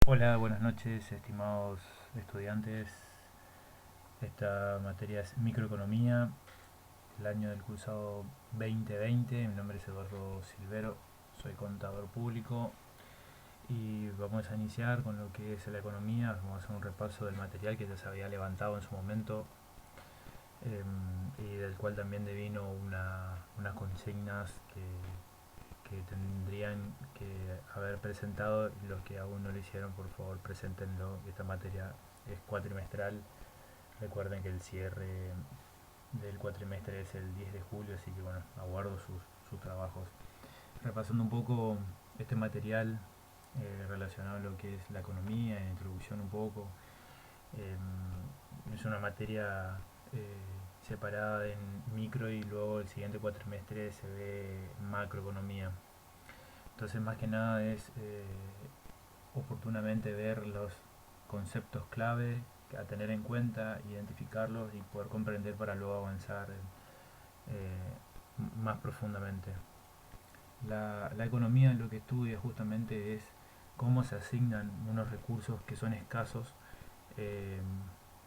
Hola, buenas noches, estimados estudiantes. Esta materia es microeconomía, el año del cursado 2020. Mi nombre es Eduardo Silvero, soy contador público y vamos a iniciar con lo que es la economía. Vamos a hacer un repaso del material que ya se había levantado en su momento, y del cual también devino unas consignas que tendrían que haber presentado, y los que aún no lo hicieron, por favor, preséntenlo. Esta materia es cuatrimestral. Recuerden que el cierre del cuatrimestre es el 10 de julio, así que bueno, aguardo sus trabajos. Repasando un poco este material relacionado a lo que es la economía, en introducción un poco, eh, es una materia separada en micro, y luego el siguiente cuatrimestre se ve macroeconomía. Entonces, más que nada es oportunamente ver los conceptos clave a tener en cuenta, identificarlos y poder comprender para luego avanzar más profundamente. La economía lo que estudia justamente es cómo se asignan unos recursos que son escasos, eh,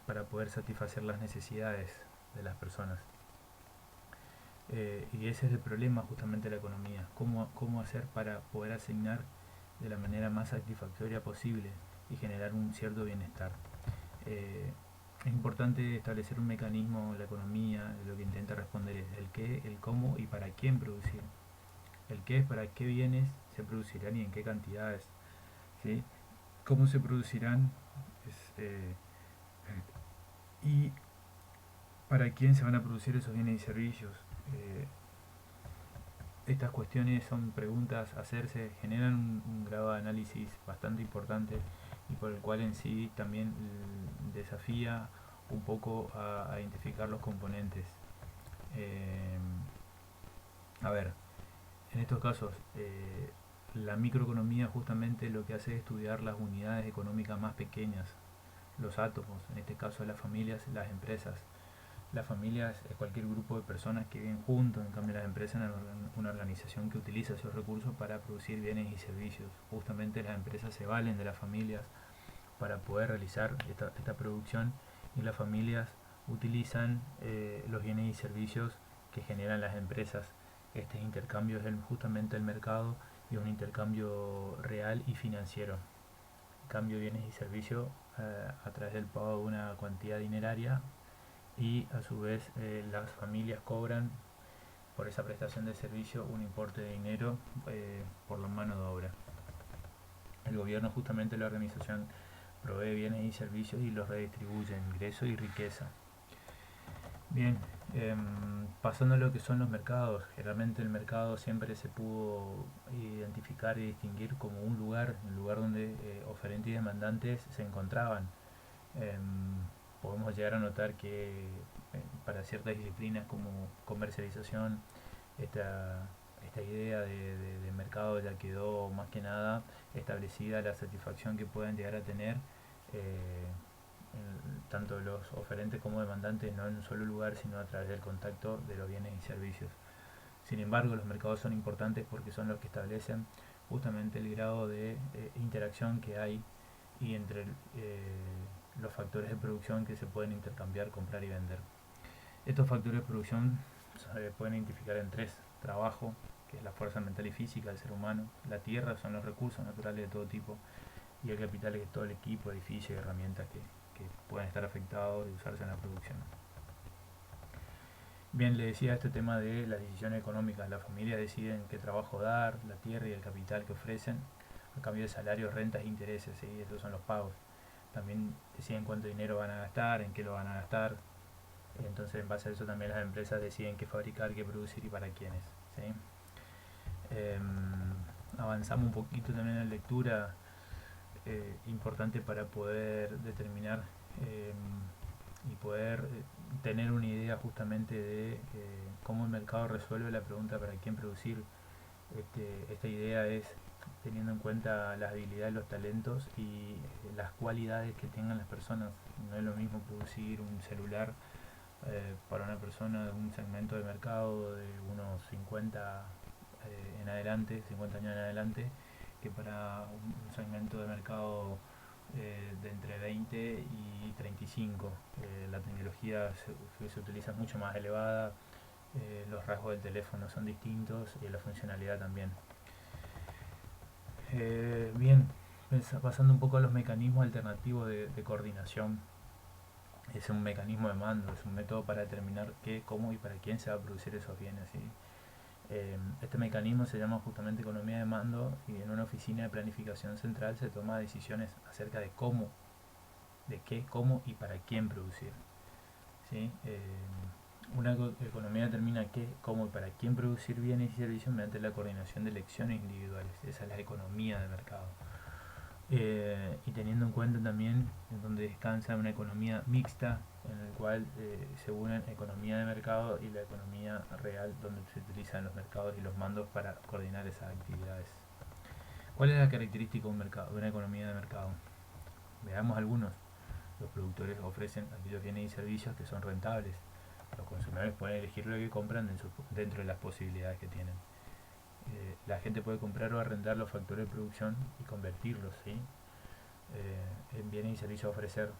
para poder satisfacer las necesidades de las personas. Y ese es el problema justamente de la economía, cómo hacer para poder asignar de la manera más satisfactoria posible y generar un cierto bienestar. Eh, es importante establecer un mecanismo en la economía. Lo que intenta responder es el qué, el cómo y para quién producir. El qué es para qué bienes se producirán y en qué cantidades, ¿sí? Cómo se producirán es, y para quién se van a producir esos bienes y servicios. Eh, Estas cuestiones son preguntas a hacerse, generan un grado de análisis bastante importante, y por el cual en sí también desafía un poco a identificar los componentes. Eh, a ver, en estos casos, la microeconomía justamente lo que hace es estudiar las unidades económicas más pequeñas, los átomos, en este caso las familias, las empresas. Las familias es cualquier grupo de personas que viven juntos. En cambio, las empresas es una organización que utiliza esos recursos para producir bienes y servicios. Justamente las empresas se valen de las familias para poder realizar esta producción, y las familias utilizan los bienes y servicios que generan las empresas. Este intercambio es justamente el mercado, y un intercambio real y financiero. Cambio bienes y servicios a través del pago de una cuantía dineraria, y a su vez las familias cobran por esa prestación de servicio un importe de dinero por la mano de obra. El gobierno, justamente la organización, provee bienes y servicios y los redistribuye en ingreso y riqueza. Bien, pasando a lo que son los mercados. Generalmente el mercado siempre se pudo identificar y distinguir como un lugar donde oferentes y demandantes se encontraban. Em, Podemos llegar a notar que para ciertas disciplinas como comercialización, esta, esta idea de mercado ya quedó más que nada establecida, la satisfacción que puedan llegar a tener tanto los oferentes como demandantes, no en un solo lugar, sino a través del contacto de los bienes y servicios. Sin embargo, los mercados son importantes porque son los que establecen justamente el grado de interacción que hay, y entre los factores de producción que se pueden intercambiar, comprar y vender. Estos factores de producción se pueden identificar en tres: trabajo, que es la fuerza mental y física del ser humano; la tierra, son los recursos naturales de todo tipo; y el capital, que es todo el equipo, edificio y herramientas que pueden estar afectados y usarse en la producción. Bien, le decía este tema de las decisiones económicas. Las familias deciden qué trabajo dar, la tierra y el capital que ofrecen, a cambio de salarios, rentas e intereses, ¿sí? Esos son los pagos. También deciden cuánto dinero van a gastar, en qué lo van a gastar. Entonces, en base a eso también las empresas deciden qué fabricar, qué producir y para quiénes, ¿sí? Avanzamos un poquito también en la lectura, importante para poder determinar y poder tener una idea justamente de cómo el mercado resuelve la pregunta para quién producir. Esta idea es teniendo en cuenta las habilidades, los talentos y las cualidades que tengan las personas. No es lo mismo producir un celular para una persona de un segmento de mercado de unos 50 en adelante, 50 años en adelante, que para un segmento de mercado de entre 20 y 35. La tecnología se utiliza mucho más elevada, los rasgos del teléfono son distintos y la funcionalidad también. Bien, pasando un poco a los mecanismos alternativos de coordinación. Es un mecanismo de mando, es un método para determinar qué, cómo y para quién se va a producir esos bienes, ¿sí? Este mecanismo se llama justamente economía de mando y en una oficina de planificación central se toma decisiones acerca de cómo, de qué, cómo y para quién producir, ¿sí? Una economía determina qué, cómo y para quién producir bienes y servicios mediante la coordinación de elecciones individuales. Esa es la economía de mercado. Y teniendo en cuenta también en donde descansa una economía mixta en el cual se unen economía de mercado y la economía real donde se utilizan los mercados y los mandos para coordinar esas actividades. ¿Cuál es la característica de un mercado, de una economía de mercado? Veamos algunos. Los productores ofrecen aquellos bienes y servicios que son rentables. Los consumidores pueden elegir lo que compran dentro de las posibilidades que tienen. La gente puede comprar o arrendar los factores de producción y convertirlos, ¿sí? En bienes y servicios a ofrecer.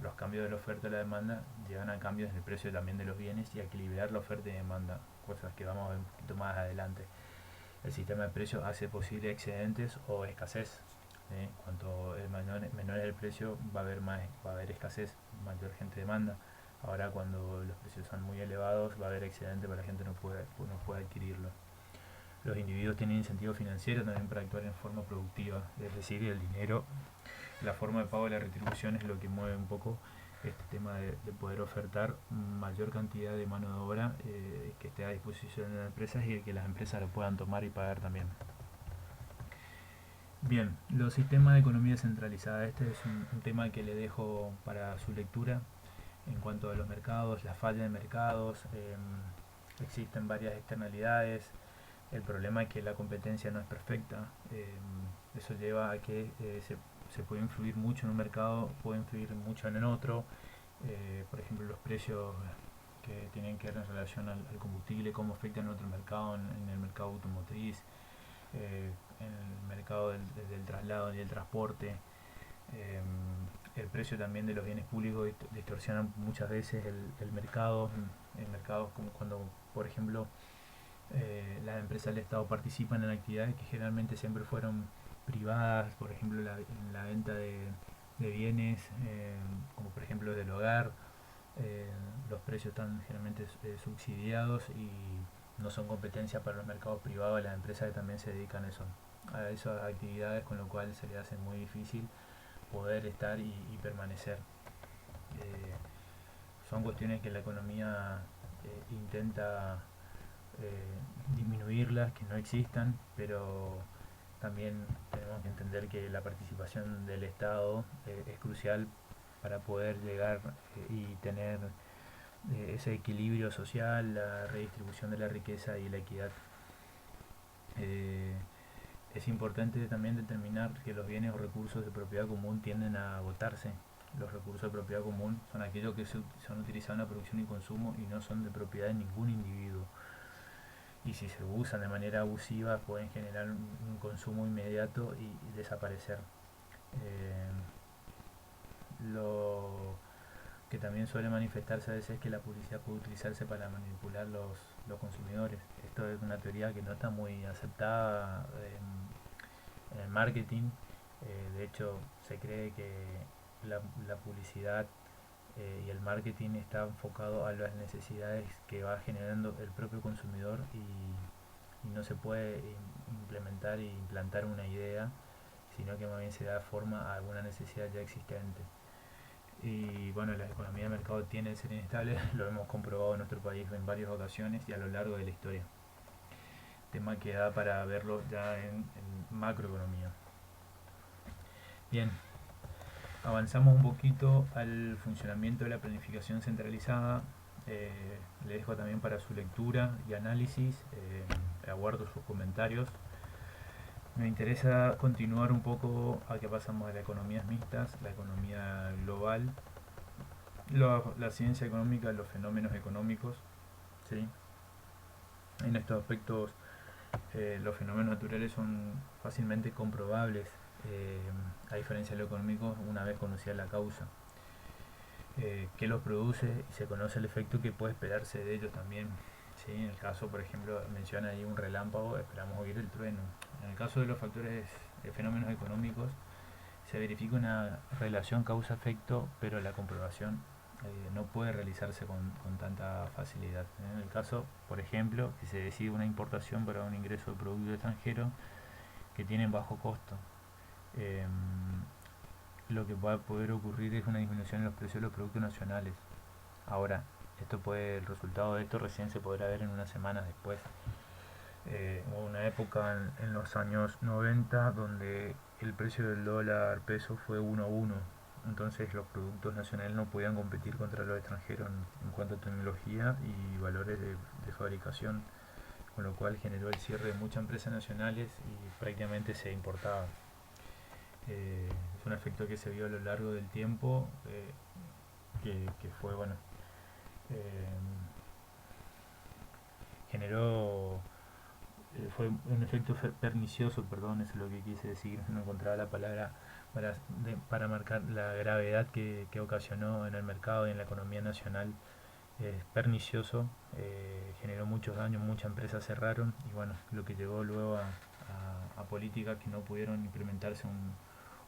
Los cambios de la oferta y la demanda llevan a cambios en el precio también de los bienes y a equilibrar la oferta y demanda, cosas que vamos a ver un poquito más adelante. El sistema de precios hace posible excedentes o escasez. Cuanto menor es el precio, va a haber escasez, mayor gente demanda. Ahora cuando los precios son muy elevados, va a haber excedente, pero la gente no puede adquirirlo. Los individuos tienen incentivo financiero también para actuar en forma productiva, es decir, el dinero, la forma de pago de la retribución es lo que mueve un poco este tema de poder ofertar mayor cantidad de mano de obra que esté a disposición de las empresas y que las empresas lo puedan tomar y pagar también. Bien, los sistemas de economía centralizada. Este es un tema que le dejo para su lectura en cuanto a los mercados, la falla de mercados. Existen varias externalidades. El problema es que la competencia no es perfecta. Eso lleva a que se puede influir mucho en un mercado, puede influir mucho en el otro. Por ejemplo, los precios que tienen que ver en relación al combustible, cómo afectan en otro mercado, en el mercado automotriz, en el mercado del traslado y el transporte. Eh, el precio también de los bienes públicos distorsiona muchas veces el mercado, en mercados como cuando, por ejemplo, las empresas del Estado participan en actividades que generalmente siempre fueron privadas, por ejemplo en la venta de bienes, como por ejemplo del hogar. eh, los precios están generalmente subsidiados y no son competencia para los mercados privados de las empresas que también se dedican a esas actividades, con lo cual se les hace muy difícil poder estar y permanecer. Eh, Son cuestiones que la economía intenta disminuirlas, que no existan, pero también tenemos que entender que la participación del Estado es crucial para poder llegar y tener ese equilibrio social, la redistribución de la riqueza y la equidad. Eh, es importante también determinar que los bienes o recursos de propiedad común tienden a agotarse. Los recursos de propiedad común son aquellos que son utilizados en la producción y consumo y no son de propiedad de ningún individuo. Y si se usan de manera abusiva pueden generar un consumo inmediato y desaparecer. Eh, lo que también suele manifestarse a veces es que la publicidad puede utilizarse para manipular los consumidores. Esto es una teoría que no está muy aceptada en el marketing. De hecho, se cree que la publicidad y el marketing está enfocado a las necesidades que va generando el propio consumidor y no se puede implementar e implantar una idea, sino que más bien se da forma a alguna necesidad ya existente. Y bueno, la economía de mercado tiende a ser inestable, lo hemos comprobado en nuestro país en varias ocasiones y a lo largo de la historia. Tema que da para verlo ya en macroeconomía. Bien, avanzamos un poquito al funcionamiento de la planificación centralizada. Le dejo también para su lectura y análisis. Aguardo sus comentarios. Me interesa continuar un poco a que pasamos de las economías mixtas, la economía global, la ciencia económica, los fenómenos económicos. ¿Sí? En estos aspectos Los fenómenos naturales son fácilmente comprobables, eh, a diferencia de lo económico, una vez conocida la causa. Que los produce y se conoce el efecto que puede esperarse de ellos también. ¿Sí? En el caso, por ejemplo, menciona ahí un relámpago, esperamos oír el trueno. En el caso de los factores, fenómenos económicos, se verifica una relación causa-efecto, pero la comprobación no puede realizarse con tanta facilidad. En el caso, por ejemplo, que se decide una importación para un ingreso de producto extranjero que tienen bajo costo. Eh, lo que va a poder ocurrir es una disminución en los precios de los productos nacionales. Ahora, el resultado de esto recién se podrá ver en unas semanas después. Hubo una época en los años 90 donde el precio del dólar peso fue 1 a 1. Entonces los productos nacionales no podían competir contra los extranjeros en cuanto a tecnología y valores de fabricación, con lo cual generó el cierre de muchas empresas nacionales y prácticamente se importaba. Es un efecto que se vio a lo largo del tiempo, que fue, bueno, eh, generó, fue un efecto pernicioso, perdón, eso es lo que quise decir, no encontraba la palabra para marcar la gravedad que ocasionó en el mercado y en la economía nacional. Es pernicioso, generó muchos daños, muchas empresas cerraron y bueno, lo que llevó luego a políticas que no pudieron implementarse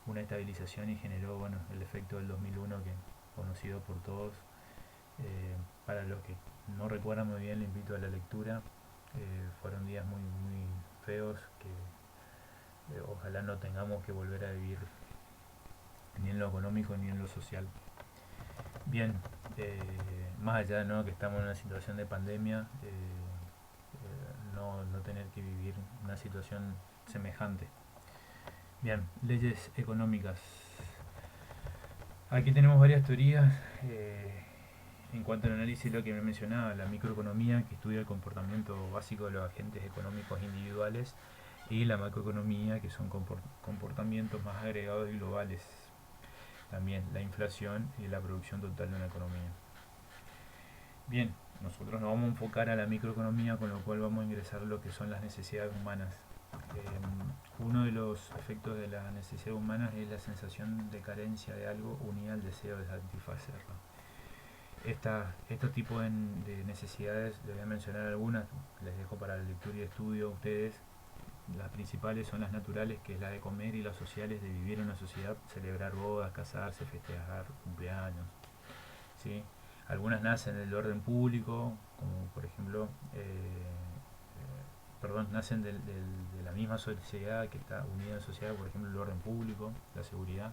una estabilización y generó, bueno, el efecto del 2001 que conocido por todos. Para los que no recuerdan muy bien, le invito a la lectura. Fueron días muy feos que ojalá no tengamos que volver a vivir ni en lo económico ni en lo social. Bien, más allá, ¿no?, que estamos en una situación de pandemia, no tener que vivir una situación semejante. Bien, leyes económicas. Aquí tenemos varias teorías. En cuanto al análisis, lo que me mencionaba, la microeconomía, que estudia el comportamiento básico de los agentes económicos individuales, y la macroeconomía, que son comportamientos más agregados y globales. También la inflación y la producción total de una economía. Bien, nosotros nos vamos a enfocar a la microeconomía, con lo cual vamos a ingresar lo que son las necesidades humanas. Uno de los efectos de las necesidades humanas es la sensación de carencia de algo unida al deseo de satisfacerlo. Estos tipos de necesidades, les voy a mencionar algunas, les dejo para la lectura y estudio a ustedes. Las principales son las naturales, que es la de comer, y las sociales, de vivir en una sociedad, celebrar bodas, casarse, festejar cumpleaños. ¿Sí? Algunas nacen del orden público, como por ejemplo, nacen de la misma sociedad que está unida en sociedad, por ejemplo, el orden público, la seguridad.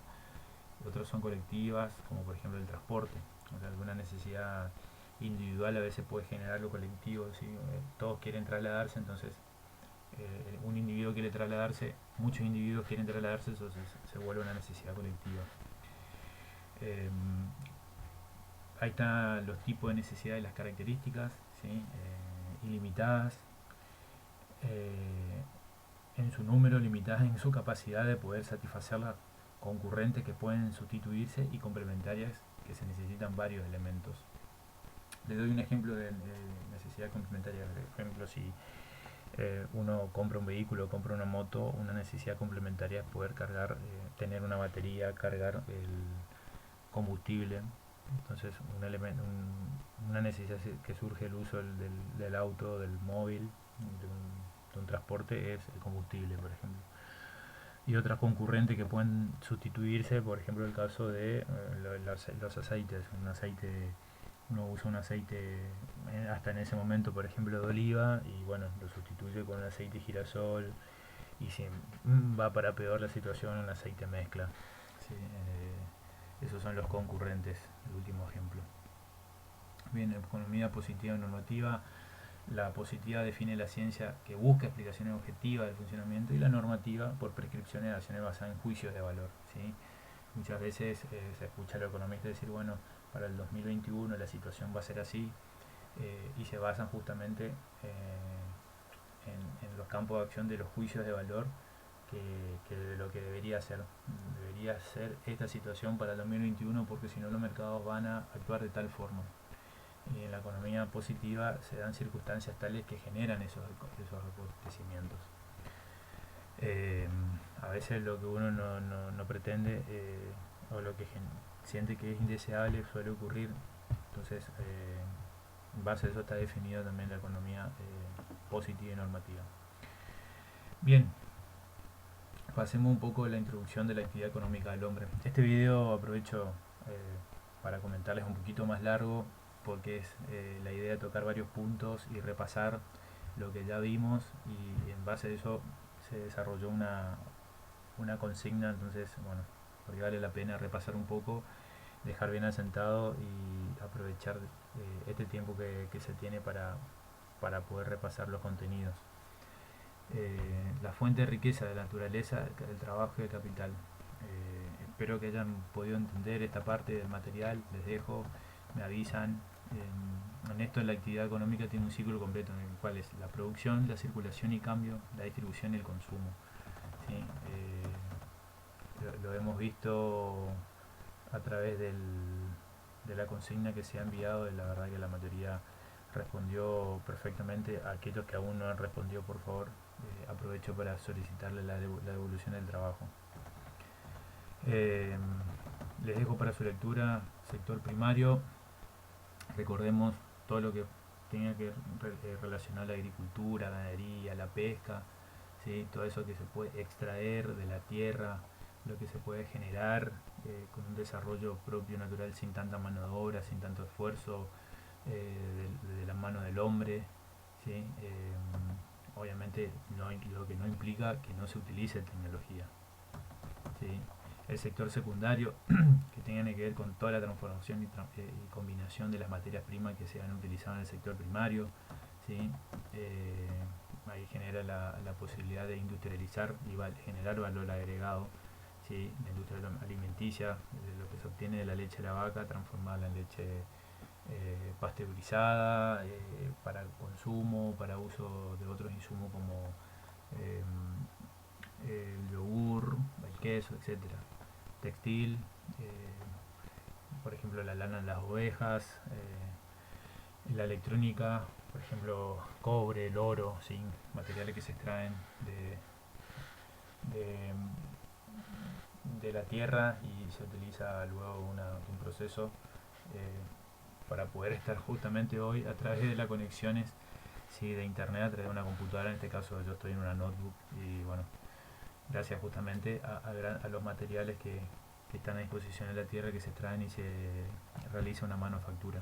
Otras son colectivas, como por ejemplo el transporte. O sea, alguna necesidad individual a veces puede generar lo colectivo, ¿sí? Todos quieren trasladarse, entonces un individuo quiere trasladarse, muchos individuos quieren trasladarse, entonces se vuelve una necesidad colectiva. Eh, Ahí están los tipos de necesidades, las características, ¿sí? Ilimitadas, eh, en su número, limitadas en su capacidad de poder satisfacerlas, concurrentes que pueden sustituirse, y complementarias que se necesitan varios elementos. Les doy un ejemplo de necesidad complementaria. Por ejemplo, si uno compra un vehículo, compra una moto, una necesidad complementaria es poder cargar, tener una batería, cargar el combustible. Entonces, una necesidad que surge del uso del auto, del móvil, de un transporte, es el combustible, por ejemplo. Y otras concurrentes que pueden sustituirse, por ejemplo, el caso de los aceites. Uno usa un aceite, hasta en ese momento, por ejemplo, de oliva, y bueno, lo sustituye con un aceite girasol, y si va para peor la situación, un aceite mezcla. ¿Sí? Esos son los concurrentes, el último ejemplo. Bien, economía positiva y normativa. La positiva define la ciencia que busca explicaciones objetivas del funcionamiento, y la normativa por prescripciones de acciones basadas en juicios de valor. ¿Sí? Muchas veces se escucha a los economistas decir, bueno, para el 2021 la situación va a ser así, y se basan justamente en los campos de acción de los juicios de valor, que de lo que debería ser. Debería ser esta situación para el 2021, porque si no los mercados van a actuar de tal forma. Y en la economía positiva se dan circunstancias tales que generan esos acontecimientos. Eh, a veces lo que uno no pretende o lo que siente que es indeseable suele ocurrir. Entonces, en base a eso está definida también la economía positiva y normativa. Bien, pasemos un poco a la introducción de la actividad económica del hombre. Este video aprovecho para comentarles un poquito más largo porque es la idea de tocar varios puntos y repasar lo que ya vimos, y en base a eso se desarrolló una consigna. Entonces, bueno, porque vale la pena repasar un poco, dejar bien asentado y aprovechar este tiempo que se tiene para poder repasar los contenidos. La fuente de riqueza de la naturaleza, el trabajo y el capital. Espero que hayan podido entender esta parte del material. Les dejo, me avisan. En esto, la actividad económica tiene un ciclo completo en el cual es la producción, la circulación y cambio, la distribución y el consumo. ¿Sí? Lo hemos visto a través de la consigna que se ha enviado, y la verdad que la mayoría respondió perfectamente. A aquellos que aún no han respondido, por favor, aprovecho para solicitarle la devolución del trabajo. Eh, Les dejo para su lectura sector primario. Recordemos todo lo que tenga que relacionar la agricultura, ganadería, la pesca, ¿sí? Todo eso que se puede extraer de la tierra, lo que se puede generar con un desarrollo propio natural, sin tanta mano de obra, sin tanto esfuerzo de la mano del hombre, ¿sí? Obviamente lo que no implica que no se utilice tecnología, ¿sí? El sector secundario, que tenga que ver con toda la transformación y combinación de las materias primas que se han utilizado en el sector primario, ¿sí? Ahí genera la posibilidad de industrializar y generar valor agregado, ¿sí? La industria alimenticia, lo que se obtiene de la leche de la vaca, transformarla en leche pasteurizada, para consumo, para uso de otros insumos como eh, el yogur, el queso, etcétera. Textil, por ejemplo la lana de las ovejas, la electrónica, por ejemplo cobre, el oro, zinc, materiales que se extraen de, de la tierra y se utiliza luego un proceso para poder estar justamente hoy a través de las conexiones, sí, de internet, a través de una computadora. En este caso yo estoy en una notebook y bueno, gracias justamente a los materiales que están a disposición en la tierra, que se extraen y se realiza una manufactura.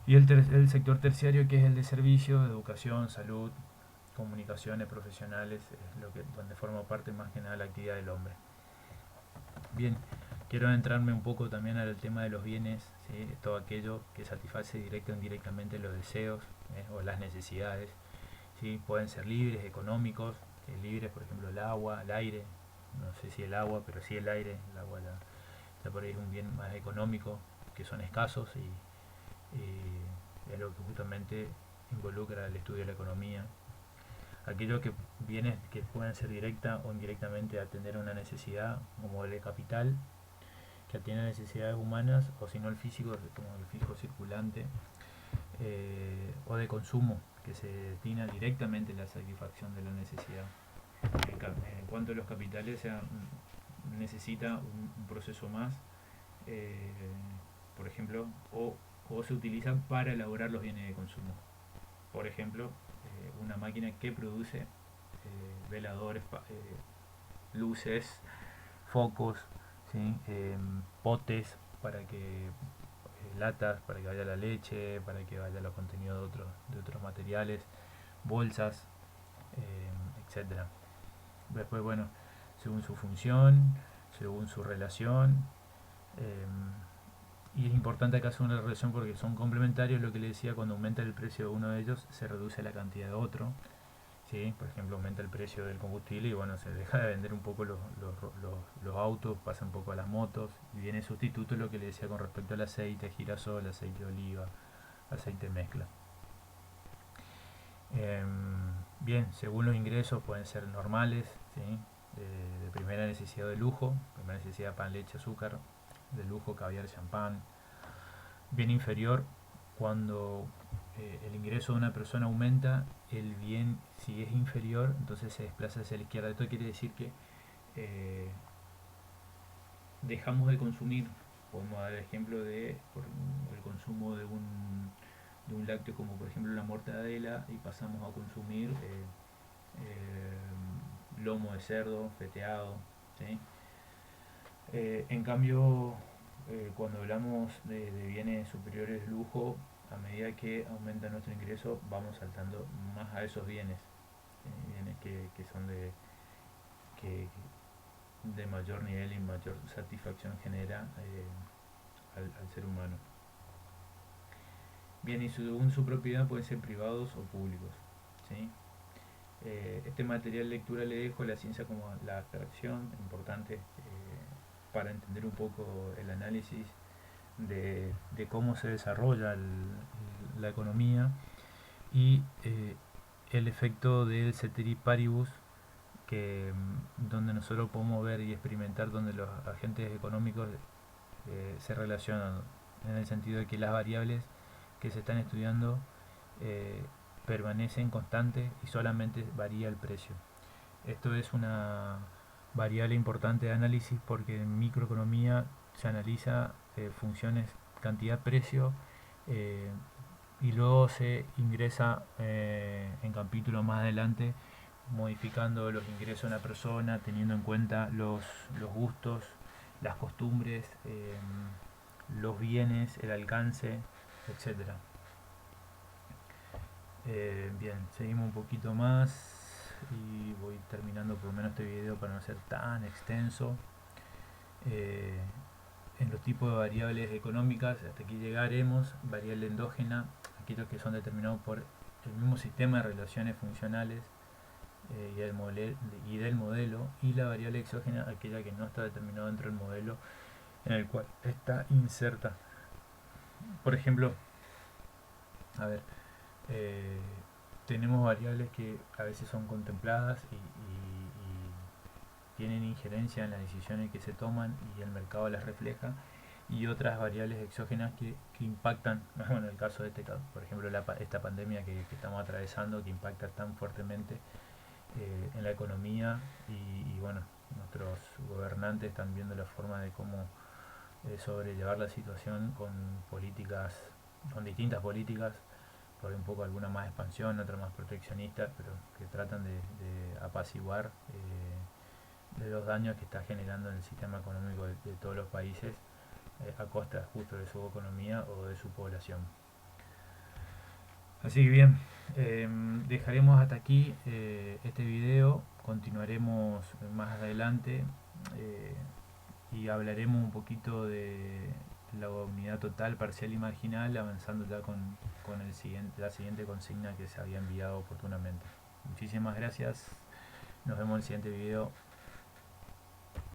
Y el sector terciario, que es el de servicios, educación, salud, comunicaciones profesionales, es donde forma parte más que nada la actividad del hombre. Bien, quiero adentrarme un poco también al tema de los bienes, ¿sí? Todo aquello que satisface directa o indirectamente los deseos o las necesidades, ¿sí? Pueden ser libres, económicos, libres, por ejemplo, el agua, el aire. No sé si el agua, pero sí el aire. El agua ya por ahí es un bien más económico, que son escasos, y es lo que justamente involucra el estudio de la economía. Aquellos que bienes que pueden ser directa o indirectamente atender a una necesidad, como el de capital, que atiende a necesidades humanas, o si no el físico, como el fijo circulante, o de consumo, que se destina directamente a la satisfacción de la necesidad. En cuanto a los capitales, necesita un proceso más, eh, por ejemplo, o se utilizan para elaborar los bienes de consumo. Por ejemplo, una máquina que produce veladores, luces, focos, ¿sí? Potes para que latas para que vaya la leche, para que vaya los contenidos de otros materiales, bolsas, etcétera. Después, bueno, según su función, según su relación, eh, y es importante acá hacer una relación porque son complementarios. Lo que le decía, cuando aumenta el precio de uno de ellos, se reduce la cantidad de otro. ¿Sí? Por ejemplo, aumenta el precio del combustible y bueno, se deja de vender un poco los autos, pasa un poco a las motos y viene sustituto, lo que le decía con respecto al aceite, girasol, aceite de oliva, aceite mezcla. Bien, según los ingresos pueden ser normales, ¿sí? De primera necesidad, de lujo, primera necesidad pan, leche, azúcar, de lujo, caviar, champán. Bien inferior, cuando el ingreso de una persona aumenta, el bien, si es inferior, entonces se desplaza hacia la izquierda. Esto quiere decir que eh, dejamos de consumir. Podemos dar el ejemplo de el consumo de un lácteo como por ejemplo la mortadela, y pasamos a consumir lomo de cerdo, feteado, ¿sí? En cambio, cuando hablamos de bienes superiores de lujo, a medida que aumenta nuestro ingreso, vamos saltando más a esos bienes, bienes que son que de mayor nivel y mayor satisfacción genera al ser humano. Bien, y según su propiedad pueden ser privados o públicos, ¿sí? Este material de lectura le dejo la ciencia como la abstracción, importante para entender un poco el análisis de cómo se desarrolla la economía y el efecto del ceteris paribus, que donde nosotros podemos ver y experimentar donde los agentes económicos se relacionan, en el sentido de que las variables que se están estudiando eh, permanecen constantes y solamente varía el precio. Esto es una variable importante de análisis porque en microeconomía se analiza funciones cantidad-precio, eh, y luego se ingresa en capítulos más adelante modificando los ingresos de una persona, teniendo en cuenta los gustos, las costumbres, los bienes, el alcance, etcétera. Bien, seguimos un poquito más y voy terminando por lo menos este video para no ser tan extenso. Eh, en los tipos de variables económicas, hasta aquí llegaremos. Variable endógena, aquellos que son determinados por el mismo sistema de relaciones funcionales y del modelo, y la variable exógena, aquella que no está determinada dentro del modelo en el cual está inserta. Por ejemplo, a ver, eh, tenemos variables que a veces son contempladas y tienen injerencia en las decisiones que se toman y el mercado las refleja, y otras variables exógenas que impactan, bueno, en el caso de este caso, por ejemplo, esta pandemia que estamos atravesando, que impacta tan fuertemente en la economía y bueno, nuestros gobernantes están viendo la forma de cómo sobrellevar la situación con políticas, con distintas políticas, por un poco alguna más expansión, otra más proteccionista, pero que tratan de apaciguar de los daños que está generando en el sistema económico de todos los países a costa justo de su economía o de su población. Así que bien, dejaremos hasta aquí este video, continuaremos más adelante eh, y hablaremos un poquito de la unidad total, parcial y marginal, avanzando ya con la siguiente consigna que se había enviado oportunamente. Muchísimas gracias, nos vemos en el siguiente video.